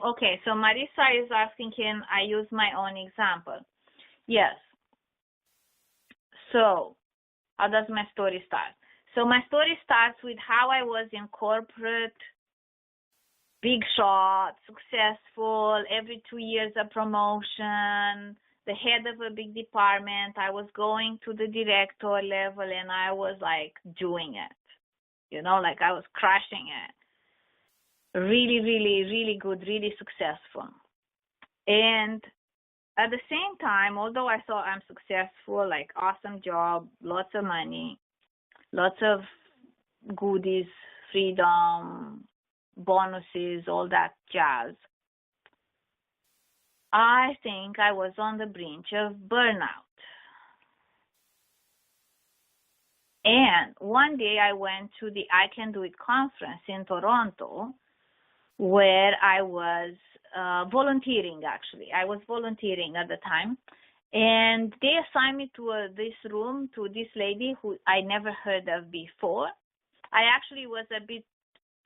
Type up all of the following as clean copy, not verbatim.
Okay, so Marissa is asking, can I use my own example? Yes. So, how does my story start? So my story starts with how I was in corporate, big shot, successful, every 2 years a promotion, the head of a big department. I was going to the director level and I was like doing it, like I was crushing it. Really, really, really good, really successful. And at the same time, although I thought I'm successful, like awesome job, lots of money, lots of goodies, freedom, bonuses, all that jazz, I think I was on the brink of burnout. And one day I went to the I Can Do It conference in Toronto, where I was volunteering, actually. I was volunteering at the time. And they assigned me to this room, to this lady who I never heard of before. I actually was a bit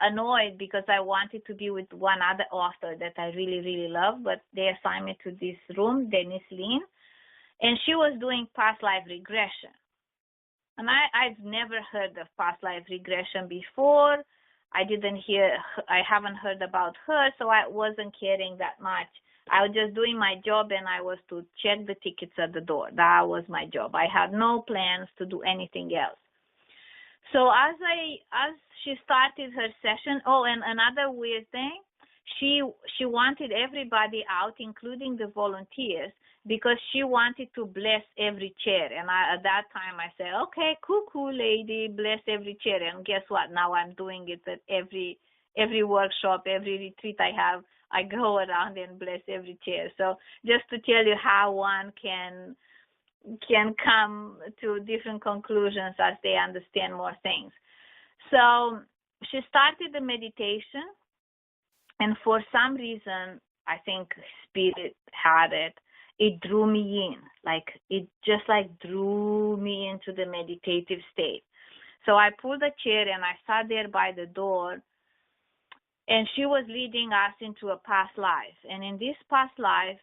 annoyed because I wanted to be with one other author that I really, really love, but they assigned me to this room, Denise Lynn, and she was doing past life regression. And I've never heard of past life regression before. I haven't heard about her, so I wasn't caring that much. I was just doing my job, and I was to check the tickets at the door. That was my job. I had no plans to do anything else. So as she started her session, and another weird thing, she wanted everybody out, including the volunteers, because she wanted to bless every chair. And at that time I said, okay, cool, lady, bless every chair. And guess what? Now I'm doing it at every workshop, every retreat I have. I go around and bless every chair. So just to tell you how one can come to different conclusions as they understand more things. So she started the meditation, and for some reason, I think Spirit had it. It drew me in, it drew me into the meditative state. So I pulled a chair and I sat there by the door, and she was leading us into a past life. And in this past life,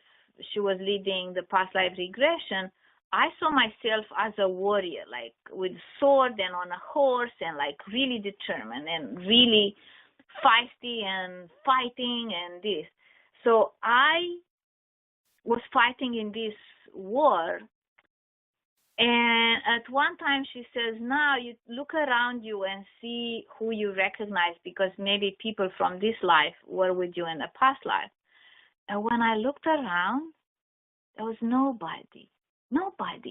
she was leading the past life regression. I saw myself as a warrior, with sword and on a horse, and really determined and really feisty and fighting and this. So I was fighting in this war. And at one time she says, now you look around you and see who you recognize, because maybe people from this life were with you in the past life. And when I looked around, there was nobody.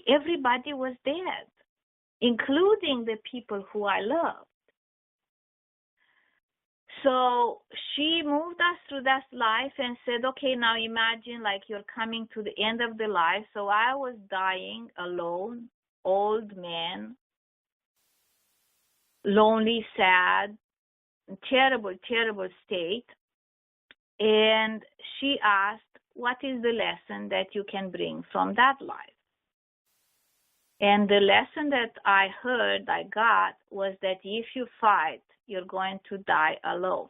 Everybody was dead, including the people who I loved. So she moved us through that life and said, okay, now imagine you're coming to the end of the life. So I was dying alone, old man, lonely, sad, terrible, terrible state. And she asked, what is the lesson that you can bring from that life? And the lesson that I got, was that if you fight, you're going to die alone.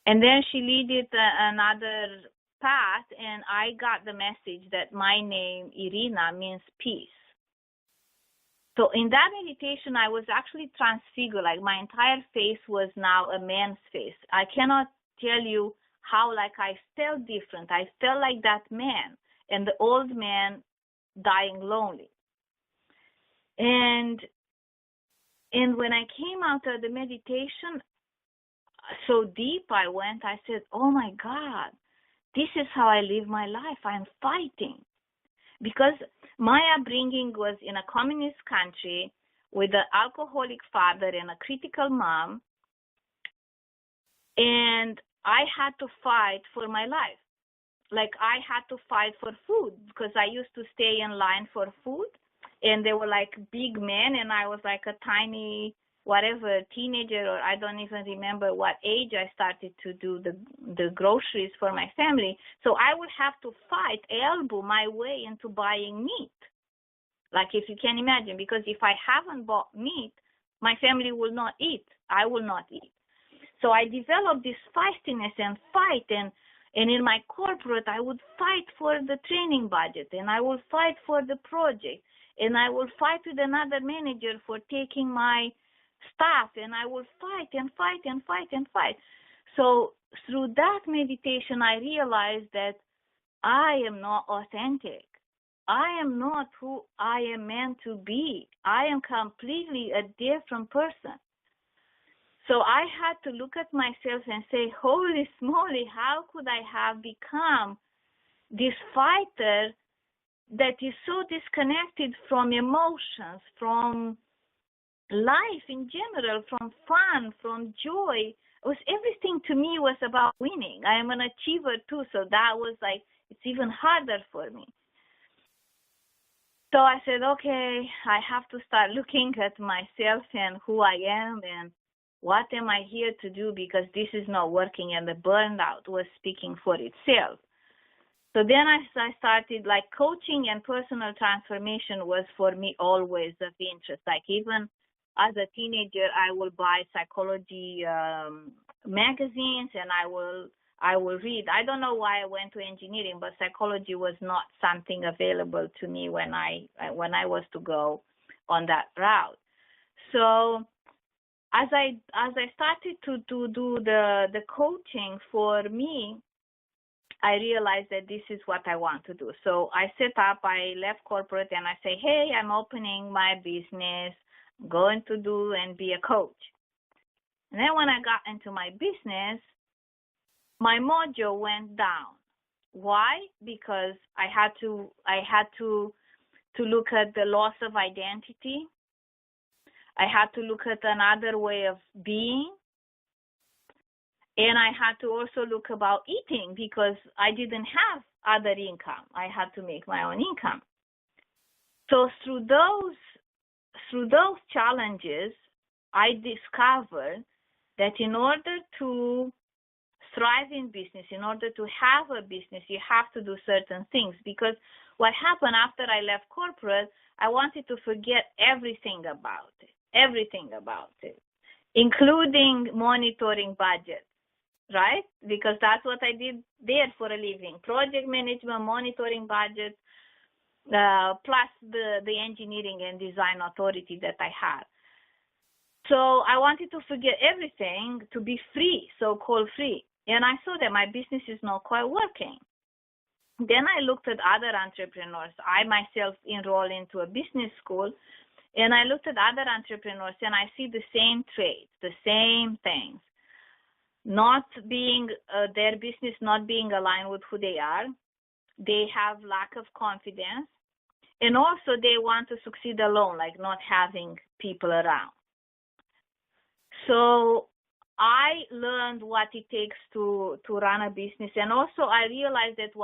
And then she leaded another path, and I got the message that my name, Irina, means peace. So in that meditation, I was actually transfigured. My entire face was now a man's face. I cannot tell you how I felt different. I felt like that man, and the old man dying lonely. And when I came out of the meditation, so deep I went, I said, oh my God, this is how I live my life. I'm fighting. Because my upbringing was in a communist country with an alcoholic father and a critical mom, and I had to fight for my life. I had to fight for food, because I used to stay in line for food, and they were big men, and I was a tiny, teenager, or I don't even remember what age I started to do the groceries for my family. So I would have to fight, elbow my way into buying meat. If you can imagine, because if I haven't bought meat, my family will not eat. I will not eat. So I developed this feistiness and fight, and in my corporate, I would fight for the training budget, and I would fight for the project, and I would fight with another manager for taking my staff, and I would fight and fight and fight and fight. So through that meditation, I realized that I am not authentic. I am not who I am meant to be. I am completely a different person. So I had to look at myself and say, holy smoly, how could I have become this fighter that is so disconnected from emotions, from life in general, from fun, from joy? Everything to me was about winning. I am an achiever too, so that was like, it's even harder for me. So I said, okay, I have to start looking at myself and who I am and what am I here to do, because this is not working, and the burnout was speaking for itself. So then I started, like, coaching and personal transformation was for me always of interest. Like, even as a teenager, I will buy psychology magazines, and I will read. I don't know why I went to engineering, but psychology was not something available to me when I was to go on that route. So as I started to do the coaching, for me, I realized that this is what I want to do. So I left corporate, and I say, hey, I'm opening my business, going to do and be a coach. And then when I got into my business, my mojo went down. Why? Because I had to look at the loss of identity. I had to look at another way of being. And I had to also look about eating, because I didn't have other income. I had to make my own income. So through those challenges, I discovered that in order to thrive in business, in order to have a business, you have to do certain things. Because what happened after I left corporate, I wanted to forget everything about it, including monitoring budgets, right? Because that's what I did there for a living. Project management, monitoring budgets, plus the engineering and design authority that I had. So I wanted to forget everything to be free, so-called free. And I saw that my business is not quite working. Then I looked at other entrepreneurs. I myself enrolled into a business school, and I looked at other entrepreneurs, and I see the same traits, the same things. Not being, their business not being aligned with who they are. They have lack of confidence. And also they want to succeed alone, like not having people around. So I learned what it takes to run a business. And also I realized that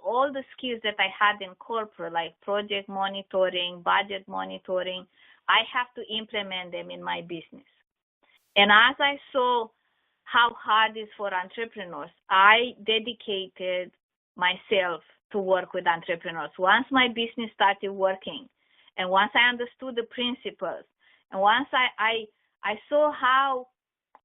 all the skills that I had in corporate, like project monitoring, budget monitoring, I have to implement them in my business. And as I saw how hard it is for entrepreneurs, I dedicated myself to work with entrepreneurs. Once my business started working, and once I understood the principles, and once I saw how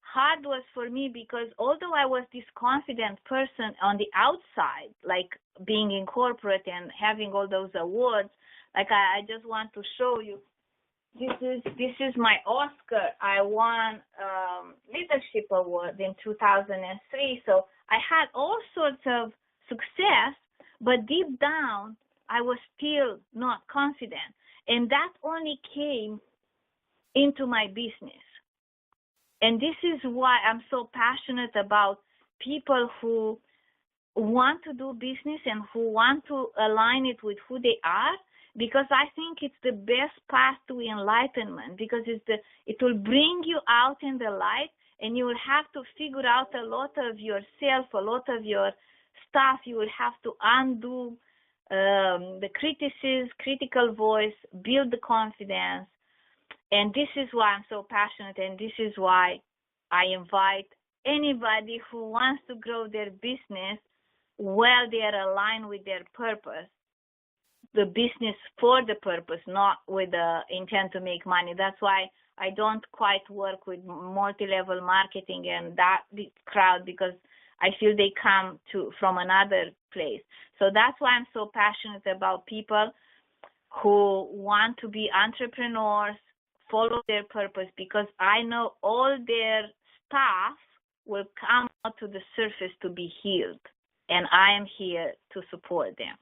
hard it was for me, because although I was this confident person on the outside, like being in corporate and having all those awards, like I just want to show you, this is my Oscar. I won leadership award in 2003. So I had all sorts of success, but deep down, I was still not confident. And that only came into my business. And this is why I'm so passionate about people who want to do business and who want to align it with who they are, because I think it's the best path to enlightenment, because it will bring you out in the light, and you will have to figure out a lot of yourself, a lot of your stuff. You will have to undo the critical voice, build the confidence. And this is why I'm so passionate, and this is why I invite anybody who wants to grow their business while they are aligned with their purpose, the business for the purpose, not with the intent to make money. That's why I don't quite work with multi-level marketing and that big crowd because I feel they come from another place. So that's why I'm so passionate about people who want to be entrepreneurs, follow their purpose, because I know all their stuff will come out to the surface to be healed, and I am here to support them.